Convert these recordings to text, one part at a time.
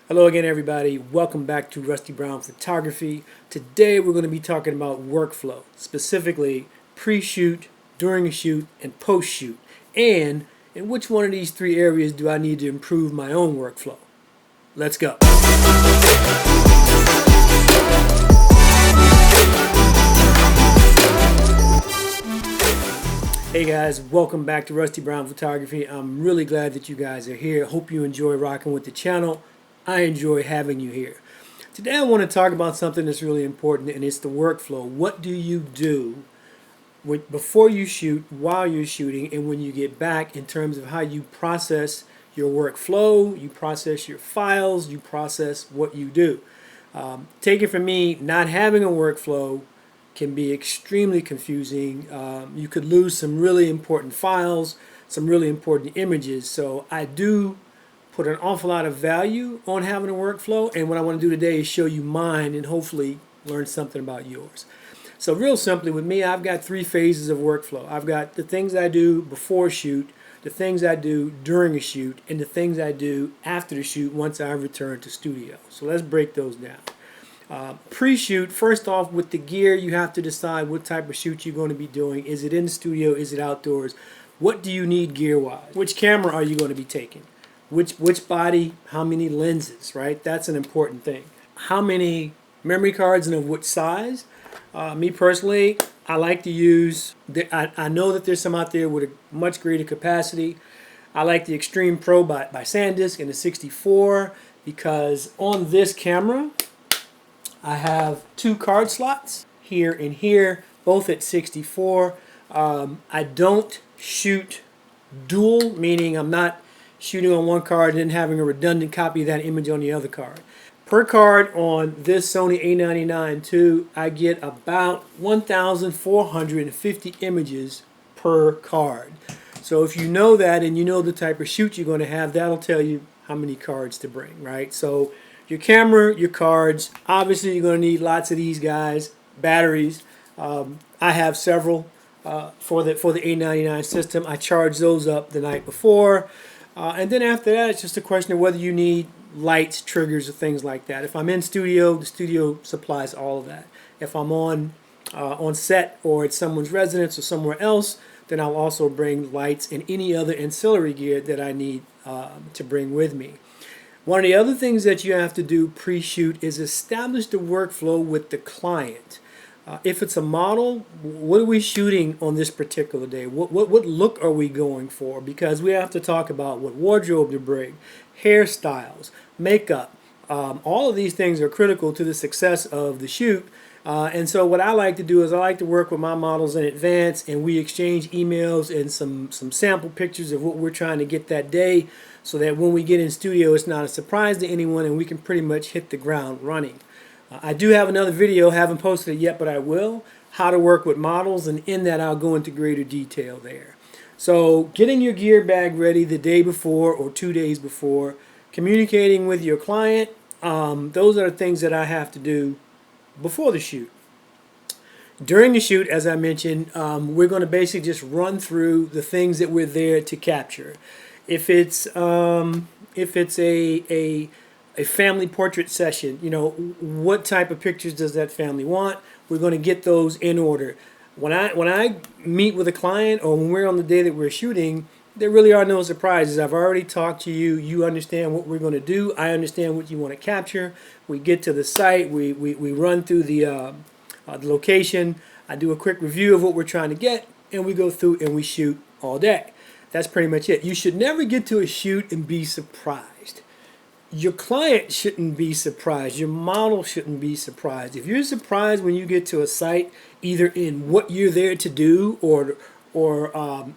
Hello again, everybody. Welcome back to Rusty Brown Photography. Today we're going to be talking about workflow, specifically pre-shoot, during a shoot, and post-shoot. And in which one of these three areas do I need to improve my own workflow? Let's go. Hey guys, welcome back to Rusty Brown Photography. I'm really glad that you guys are here. Hope you enjoy rocking with the channel. I enjoy having you here. Today I want to talk about something that's really important, and it's the workflow. What do you do before you shoot, while you're shooting, and when you get back, in terms of how you process your workflow, you process your files, you process what you do. Take it from me, not having a workflow can be extremely confusing. You could lose some really important files, some really important images. So I do put an awful lot of value on having a workflow, and what I want to do today is show you mine and hopefully learn something about yours. So real simply with me, I've got three phases of workflow. I've got the things I do before shoot, the things I do during a shoot, and the things I do after the shoot once I return to studio. So let's break those down. Pre-shoot, first off, with the gear, you have to decide what type of shoot you're going to be doing. Is it in the studio? Is it outdoors? What do you need gear-wise? Which camera are you going to be taking? Which body? How many lenses, right? That's an important thing. How many memory cards and of which size? Me personally, I like to use, I know that there's some out there with a much greater capacity. I like the Extreme Pro by SanDisk and the 64 because on this camera, I have two card slots here and here, both at 64. I don't shoot dual, meaning I'm not shooting on one card and then having a redundant copy of that image on the other card. Per card on this Sony A99 II, I get about 1,450 images per card. So if you know that and you know the type of shoot you're going to have, that'll tell you how many cards to bring, right? So your camera, your cards, obviously you're going to need lots of these guys, batteries. I have several for the A99 system. I charge those up the night before. And then after that, it's just a question of whether you need lights, triggers, or things like that. If I'm in studio, the studio supplies all of that. If I'm on set or at someone's residence or somewhere else, then I'll also bring lights and any other ancillary gear that I need to bring with me. One of the other things that you have to do pre-shoot is establish the workflow with the client. If it's a model, what are we shooting on this particular day? What look are we going for? Because we have to talk about what wardrobe to bring, hairstyles, makeup. All of these things are critical to the success of the shoot. And so what I like to do is I like to work with my models in advance, and we exchange emails and some sample pictures of what we're trying to get that day, so that when we get in studio, it's not a surprise to anyone and we can pretty much hit the ground running. I do have another video, haven't posted it yet, but I will, how to work with models, and in that I'll go into greater detail there. So getting your gear bag ready the day before or 2 days before, communicating with your client, those are the things that I have to do before the shoot. During the shoot, as I mentioned, we're going to basically just run through the things that we're there to capture. If it's a family portrait session, you know, what type of pictures does that family want? We're going to get those in order. When I meet with a client or when we're on the day that we're shooting, there really are no surprises. I've already talked to you. You understand what we're going to do. I understand what you want to capture. We get to the site. We run through the location. I do a quick review of what we're trying to get, and we go through and we shoot all day. That's pretty much it. You should never get to a shoot and be surprised. Your client shouldn't be surprised. Your model shouldn't be surprised. If you're surprised when you get to a site, either in what you're there to do or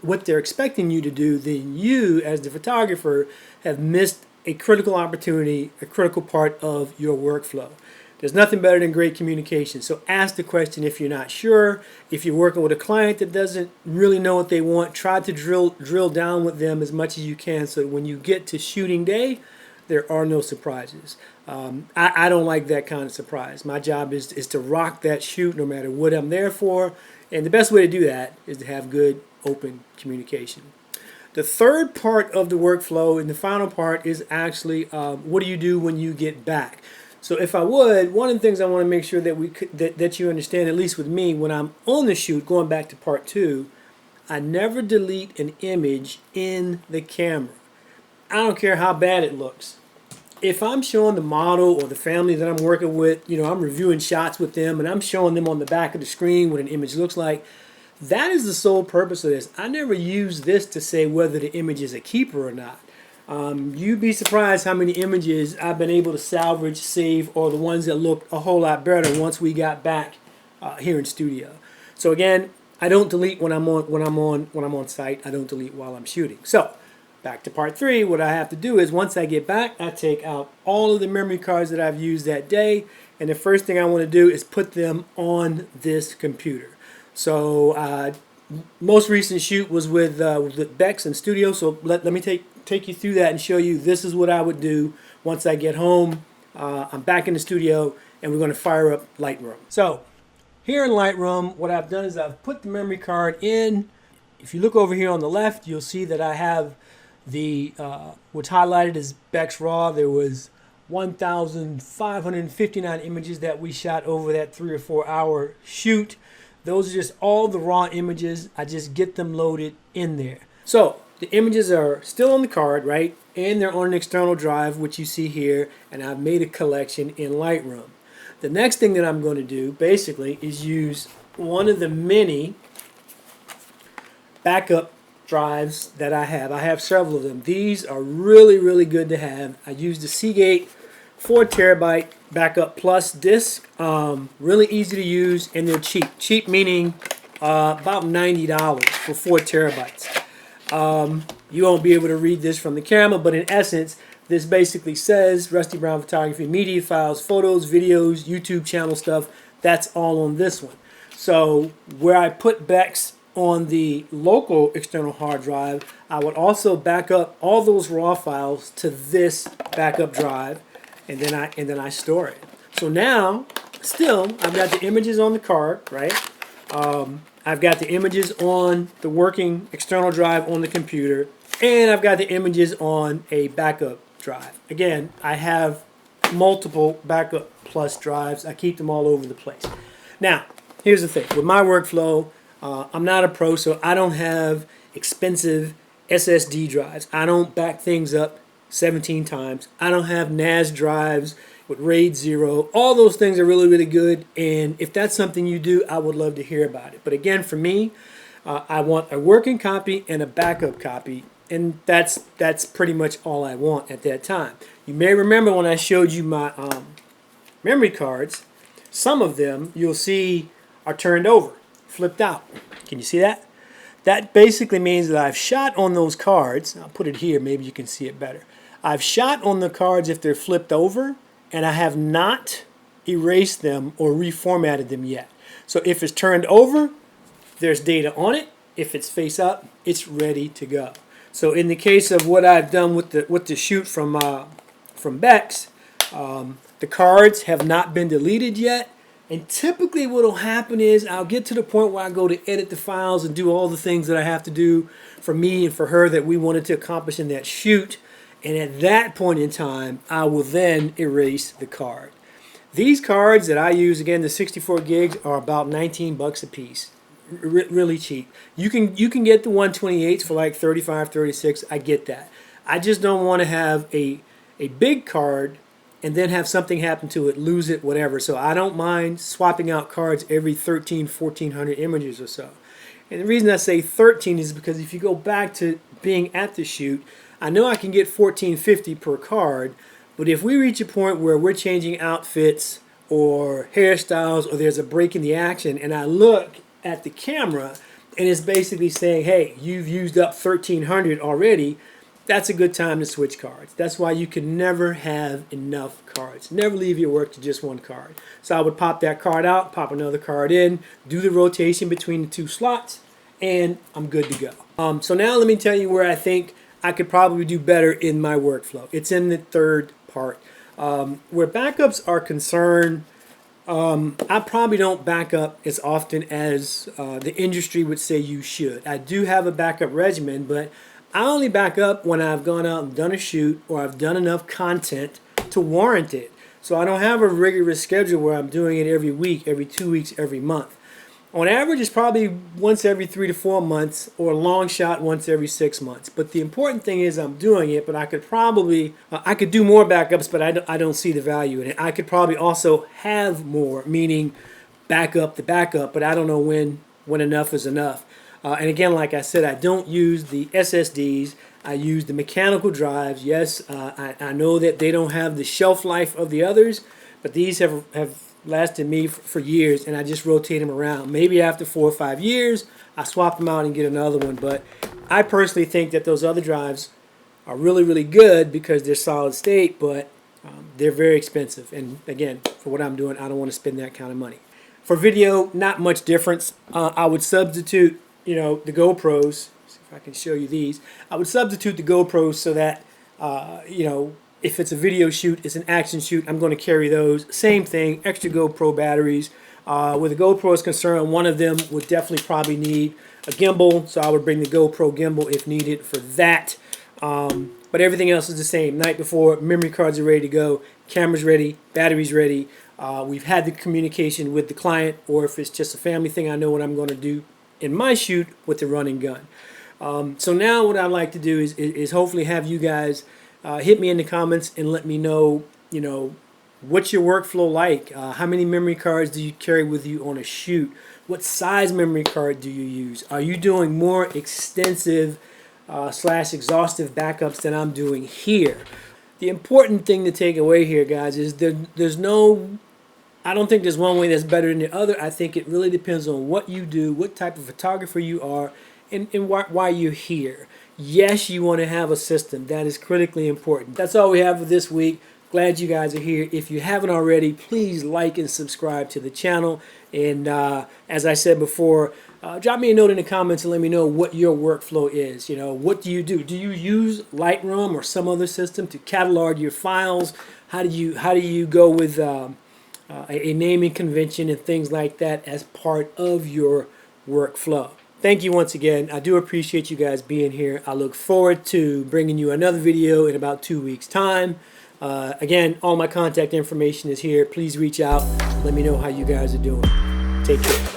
what they're expecting you to do, then you, as the photographer, have missed a critical opportunity, a critical part of your workflow. There's nothing better than great communication. So ask the question if you're not sure. If you're working with a client that doesn't really know what they want, try to drill down with them as much as you can so that when you get to shooting day, there are no surprises. I don't like that kind of surprise. My job is to rock that shoot no matter what I'm there for. And the best way to do that is to have good, open communication. The third part of the workflow and the final part is actually what do you do when you get back? So if I would, one of the things I want to make sure that you understand, at least with me, when I'm on the shoot, going back to part 2, I never delete an image in the camera. I don't care how bad it looks. If I'm showing the model or the family that I'm working with, I'm reviewing shots with them and I'm showing them on the back of the screen what an image looks like, that is the sole purpose of this. I never use this to say whether the image is a keeper or not. You'd be surprised how many images I've been able to salvage, save, or the ones that look a whole lot better once we got back here in studio. So again, I don't delete when I'm on site. I don't delete while I'm shooting. So back to part 3. What I have to do is once I get back, I take out all of the memory cards that I've used that day, and the first thing I want to do is put them on this computer. So most recent shoot was with Bex in studio. So let me take you through that and show you this is what I would do once I get home. I'm back in the studio and we're going to fire up Lightroom. So here in Lightroom, what I've done is I've put the memory card in. If you look over here on the left, you'll see that I have the what's highlighted as Bex Raw. There was 1,559 images that we shot over that 3 or 4 hour shoot. Those are just all the raw images. I just get them loaded in there. So the images are still on the card, right? And they're on an external drive, which you see here. And I've made a collection in Lightroom. The next thing that I'm going to do, basically, is use one of the many backup drives that I have. I have several of them. These are really, really good to have. I use the Seagate 4 terabyte backup plus disk. Really easy to use, and they're cheap. Cheap meaning about $90 for 4 terabytes. You won't be able to read this from the camera, but in essence, this basically says Rusty Brown Photography, media files, photos, videos, YouTube channel stuff. That's all on this one. So where I put Bex on the local external hard drive, I would also back up all those raw files to this backup drive, and then I store it. So now, still, I've got the images on the card, right? I've got the images on the working external drive on the computer, and I've got the images on a backup drive. Again, I have multiple backup plus drives. I keep them all over the place. Now, here's the thing. With my workflow, I'm not a pro, so I don't have expensive SSD drives. I don't back things up 17 times. I don't have NAS drives with RAID 0. All those things are really, really good, and if that's something you do, I would love to hear about it. But again, for me, I want a working copy and a backup copy, and that's pretty much all I want at that time. You may remember when I showed you my memory cards, some of them you'll see are turned over, flipped out. Can you see that? That basically means that I've shot on those cards. I'll put it here, maybe you can see it better. I've shot on the cards if they're flipped over, and I have not erased them or reformatted them yet. So if it's turned over, there's data on it. If it's face up, it's ready to go. So in the case of what I've done with the shoot from Bex, the cards have not been deleted yet. And typically what will happen is I'll get to the point where I go to edit the files and do all the things that I have to do for me and for her that we wanted to accomplish in that shoot. And at that point in time, I will then erase the card. These cards that I use, again, the 64 gigs, are about 19 bucks a piece. Really cheap. You can get the 128s for like 35, 36. I get that. I just don't want to have a big card and then have something happen to it, lose it, whatever. So I don't mind swapping out cards every 1,400 images or so. And the reason I say 13 is because if you go back to being at the shoot, I know I can get 1,450 per card, but if we reach a point where we're changing outfits or hairstyles or there's a break in the action and I look at the camera and it's basically saying, hey, you've used up 1,300 already, that's a good time to switch cards. That's why you can never have enough cards. Never leave your work to just one card. So I would pop that card out, pop another card in, do the rotation between the two slots, and I'm good to go. So now let me tell you where I think I could probably do better in my workflow. It's in the third part. Where backups are concerned, I probably don't back up as often as the industry would say you should. I do have a backup regimen, but I only back up when I've gone out and done a shoot or I've done enough content to warrant it. So I don't have a rigorous schedule where I'm doing it every week, every 2 weeks, every month. On average, it's probably once every 3 to 4 months, or a long shot once every 6 months. But the important thing is I'm doing it, but I could probably, I could do more backups, but I don't see the value in it. I could probably also have more, meaning backup the backup, but I don't know when enough is enough. And again, like I said, I don't use the SSDs. I use the mechanical drives. Yes, I know that they don't have the shelf life of the others, but these have lasted me for years, and I just rotate them around. Maybe after 4 or 5 years, I swap them out and get another one. But I personally think that those other drives are really, really good because they're solid state, but they're very expensive. And again, for what I'm doing, I don't want to spend that kind of money. For video, not much difference. I would substitute, the GoPros. See if I can show you these. I would substitute the GoPros so that, if it's a video shoot, it's an action shoot, I'm going to carry those. Same thing, extra GoPro batteries. Where the GoPro is concerned, one of them would definitely probably need a gimbal, so I would bring the GoPro gimbal if needed for that. But everything else is the same. Night before, memory cards are ready to go, cameras ready, batteries ready. We've had the communication with the client, or if it's just a family thing, I know what I'm going to do in my shoot with the running gun. So now what I'd like to do is hopefully have you guys hit me in the comments and let me know, what's your workflow like? How many memory cards do you carry with you on a shoot? What size memory card do you use? Are you doing more extensive / exhaustive backups than I'm doing here? The important thing to take away here, guys, is I don't think there's one way that's better than the other. I think it really depends on what you do, what type of photographer you are, and why you're here. Yes, you want to have a system. That is critically important. That's all we have for this week. Glad you guys are here. If you haven't already, please like and subscribe to the channel. And as I said before, drop me a note in the comments and let me know what your workflow is. What do you do? Do you use Lightroom or some other system to catalog your files? How do you go with a naming convention and things like that as part of your workflow? Thank you once again. I do appreciate you guys being here. I look forward to bringing you another video in about 2 weeks' time. Again, all my contact information is here. Please reach out. Let me know how you guys are doing. Take care.